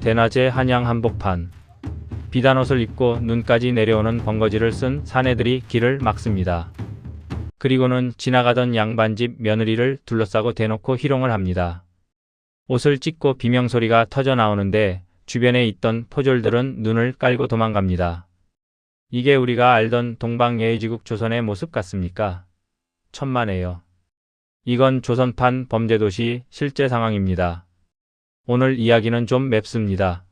대낮에 한양 한복판. 비단옷을 입고 눈까지 내려오는 번거지를 쓴 사내들이 길을 막습니다. 그리고는 지나가던 양반집 며느리를 둘러싸고 대놓고 희롱을 합니다. 옷을 찢고 비명소리가 터져 나오는데 주변에 있던 포졸들은 눈을 깔고 도망갑니다. 이게 우리가 알던 동방예의지국 조선의 모습 같습니까? 천만에요. 이건 조선판 범죄도시 실제 상황입니다. 오늘 이야기는 좀 맵습니다.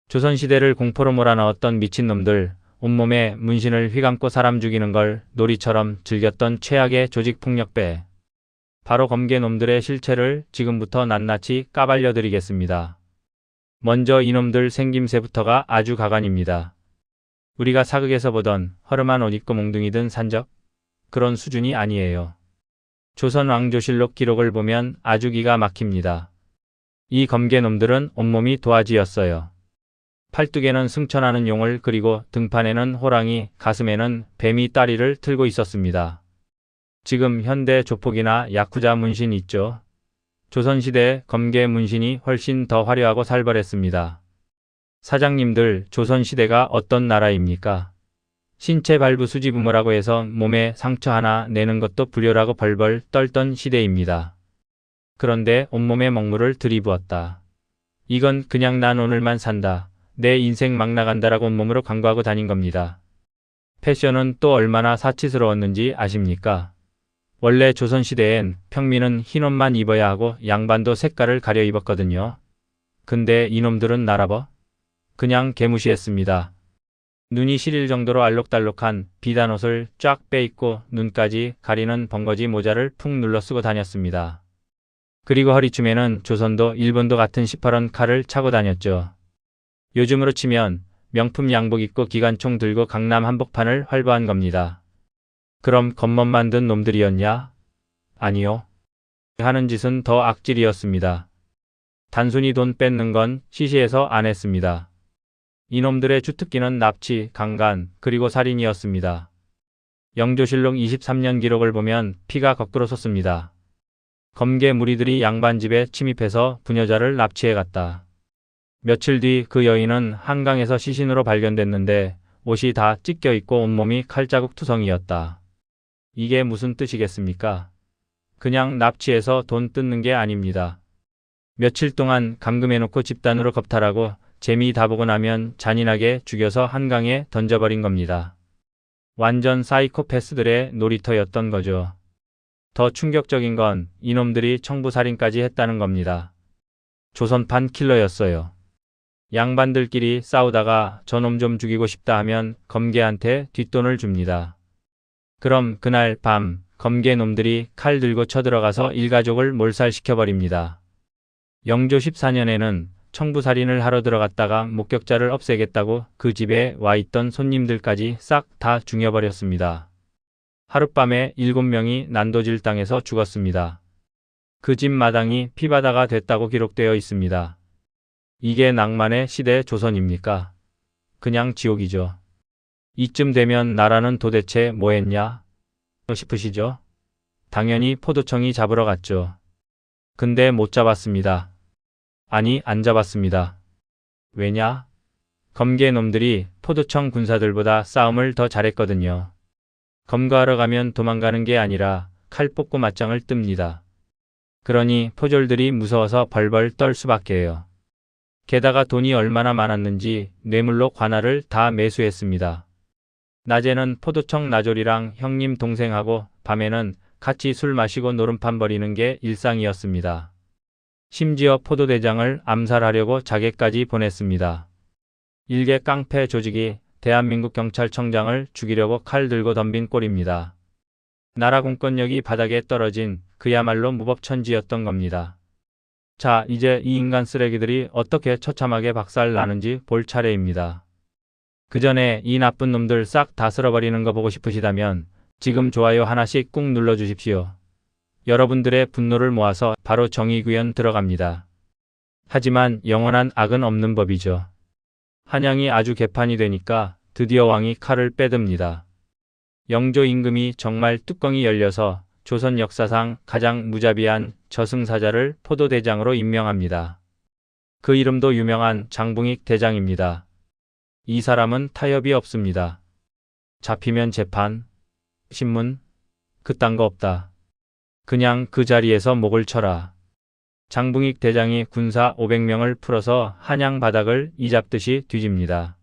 조선시대를 공포로 몰아넣었던 미친놈들, 온몸에 문신을 휘감고 사람 죽이는 걸 놀이처럼 즐겼던 최악의 조직폭력배. 바로 검개놈들의 실체를 지금부터 낱낱이 까발려드리겠습니다. 먼저 이놈들 생김새부터가 아주 가관입니다. 우리가 사극에서 보던 허름한 옷 입고 몽둥이 든 산적? 그런 수준이 아니에요. 조선 왕조실록 기록을 보면 아주 기가 막힙니다. 이 검개놈들은 온몸이 도화지였어요. 팔뚝에는 승천하는 용을 그리고 등판에는 호랑이, 가슴에는 뱀이 다리를 틀고 있었습니다. 지금 현대 조폭이나 야쿠자 문신 있죠? 조선시대 검개 문신이 훨씬 더 화려하고 살벌했습니다. 사장님들, 조선시대가 어떤 나라입니까? 신체 발부 수지부모라고 해서 몸에 상처 하나 내는 것도 불효라고 벌벌 떨던 시대입니다. 그런데 온몸에 먹물을 들이부었다. 이건 그냥 난 오늘만 산다. 내 인생 막 나간다라고 온몸으로 광고하고 다닌 겁니다. 패션은 또 얼마나 사치스러웠는지 아십니까? 원래 조선시대엔 평민은 흰옷만 입어야 하고 양반도 색깔을 가려 입었거든요. 근데 이놈들은 나라버? 그냥 개무시했습니다. 눈이 시릴 정도로 알록달록한 비단옷을 쫙 빼입고 눈까지 가리는 번거지 모자를 푹 눌러 쓰고 다녔습니다. 그리고 허리춤에는 조선도 일본도 같은 시퍼런 칼을 차고 다녔죠. 요즘으로 치면 명품 양복 입고 기관총 들고 강남 한복판을 활보한 겁니다. 그럼 겉멋 만든 놈들이었냐? 아니요. 하는 짓은 더 악질이었습니다. 단순히 돈 뺏는 건 시시해서 안 했습니다. 이놈들의 주특기는 납치, 강간, 그리고 살인이었습니다. 영조실록 23년 기록을 보면 피가 거꾸로 솟습니다. 검개 무리들이 양반집에 침입해서 부녀자를 납치해갔다. 며칠 뒤 그 여인은 한강에서 시신으로 발견됐는데 옷이 다 찢겨 있고 온몸이 칼자국 투성이었다. 이게 무슨 뜻이겠습니까? 그냥 납치해서 돈 뜯는 게 아닙니다. 며칠 동안 감금해놓고 집단으로 겁탈하고 재미 다 보고 나면 잔인하게 죽여서 한강에 던져버린 겁니다. 완전 사이코패스들의 놀이터였던 거죠. 더 충격적인 건 이놈들이 청부살인까지 했다는 겁니다. 조선판 킬러였어요. 양반들끼리 싸우다가 저놈 좀 죽이고 싶다 하면 검개한테 뒷돈을 줍니다. 그럼 그날 밤 검개놈들이 칼 들고 쳐들어가서 일가족을 몰살시켜버립니다. 영조 14년에는 청부살인을 하러 들어갔다가 목격자를 없애겠다고 그 집에 와 있던 손님들까지 싹 다 죽여버렸습니다. 하룻밤에 7명이 난도질당해서 죽었습니다. 그 집 마당이 피바다가 됐다고 기록되어 있습니다. 이게 낭만의 시대 조선입니까? 그냥 지옥이죠. 이쯤 되면 나라는 도대체 뭐 했냐? 싶으시죠? 당연히 포도청이 잡으러 갔죠. 근데 못 잡았습니다. 아니, 안 잡았습니다. 왜냐? 검개놈들이 포도청 군사들보다 싸움을 더 잘했거든요. 검거하러 가면 도망가는 게 아니라 칼 뽑고 맞짱을 뜹니다. 그러니 포졸들이 무서워서 벌벌 떨 수밖에요. 게다가 돈이 얼마나 많았는지 뇌물로 관할을 다 매수했습니다. 낮에는 포도청 나졸이랑 형님 동생하고 밤에는 같이 술 마시고 노름판 벌이는 게 일상이었습니다. 심지어 포도대장을 암살하려고 자객까지 보냈습니다. 일개 깡패 조직이 대한민국 경찰청장을 죽이려고 칼 들고 덤빈 꼴입니다. 나라 공권력이 바닥에 떨어진 그야말로 무법천지였던 겁니다. 자, 이제 이 인간 쓰레기들이 어떻게 처참하게 박살 나는지 볼 차례입니다. 그 전에 이 나쁜 놈들 싹 다 쓸어버리는 거 보고 싶으시다면 지금 좋아요 하나씩 꾹 눌러주십시오. 여러분들의 분노를 모아서 바로 정의구현 들어갑니다. 하지만 영원한 악은 없는 법이죠. 한양이 아주 개판이 되니까 드디어 왕이 칼을 빼듭니다. 영조 임금이 정말 뚜껑이 열려서 조선 역사상 가장 무자비한 저승사자를 포도대장으로 임명합니다. 그 이름도 유명한 장붕익 대장입니다. 이 사람은 타협이 없습니다. 잡히면 재판, 신문, 그딴 거 없다. 그냥 그 자리에서 목을 쳐라. 장붕익 대장이 군사 500명을 풀어서 한양 바닥을 이잡듯이 뒤집니다.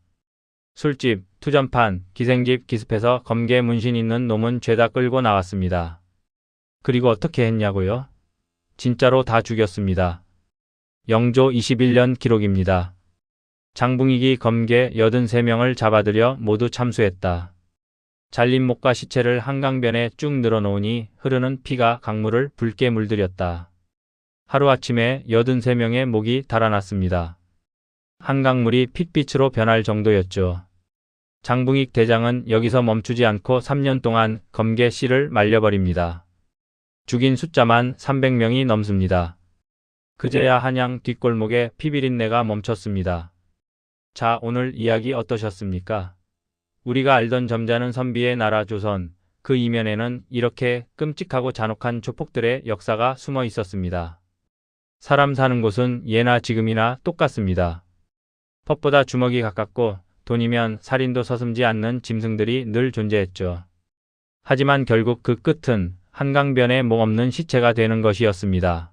술집, 투전판, 기생집 기습해서 검게 문신 있는 놈은 죄다 끌고 나왔습니다. 그리고 어떻게 했냐고요? 진짜로 다 죽였습니다. 영조 21년 기록입니다. 장붕익이 검게 83명을 잡아들여 모두 참수했다. 잘린 목과 시체를 한강변에 쭉 늘어놓으니 흐르는 피가 강물을 붉게 물들였다. 하루아침에 83명의 목이 달아났습니다. 한강물이 핏빛으로 변할 정도였죠. 장붕익 대장은 여기서 멈추지 않고 3년 동안 검게 씨를 말려버립니다. 죽인 숫자만 300명이 넘습니다. 그제야 한양 뒷골목에 피비린내가 멈췄습니다. 자, 오늘 이야기 어떠셨습니까? 우리가 알던 점잖은 선비의 나라 조선, 그 이면에는 이렇게 끔찍하고 잔혹한 조폭들의 역사가 숨어 있었습니다. 사람 사는 곳은 예나 지금이나 똑같습니다. 퍽보다 주먹이 가깝고 돈이면 살인도 서슴지 않는 짐승들이 늘 존재했죠. 하지만 결국 그 끝은 한강변에 목 없는 시체가 되는 것이었습니다.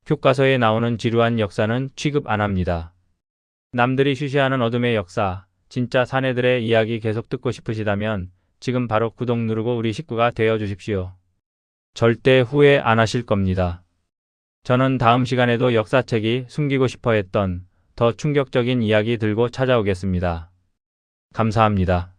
교과서에 나오는 지루한 역사는 취급 안 합니다. 남들이 쉬쉬하는 어둠의 역사, 진짜 사내들의 이야기 계속 듣고 싶으시다면 지금 바로 구독 누르고 우리 식구가 되어 주십시오. 절대 후회 안 하실 겁니다. 저는 다음 시간에도 역사책이 숨기고 싶어 했던 더 충격적인 이야기 들고 찾아오겠습니다. 감사합니다.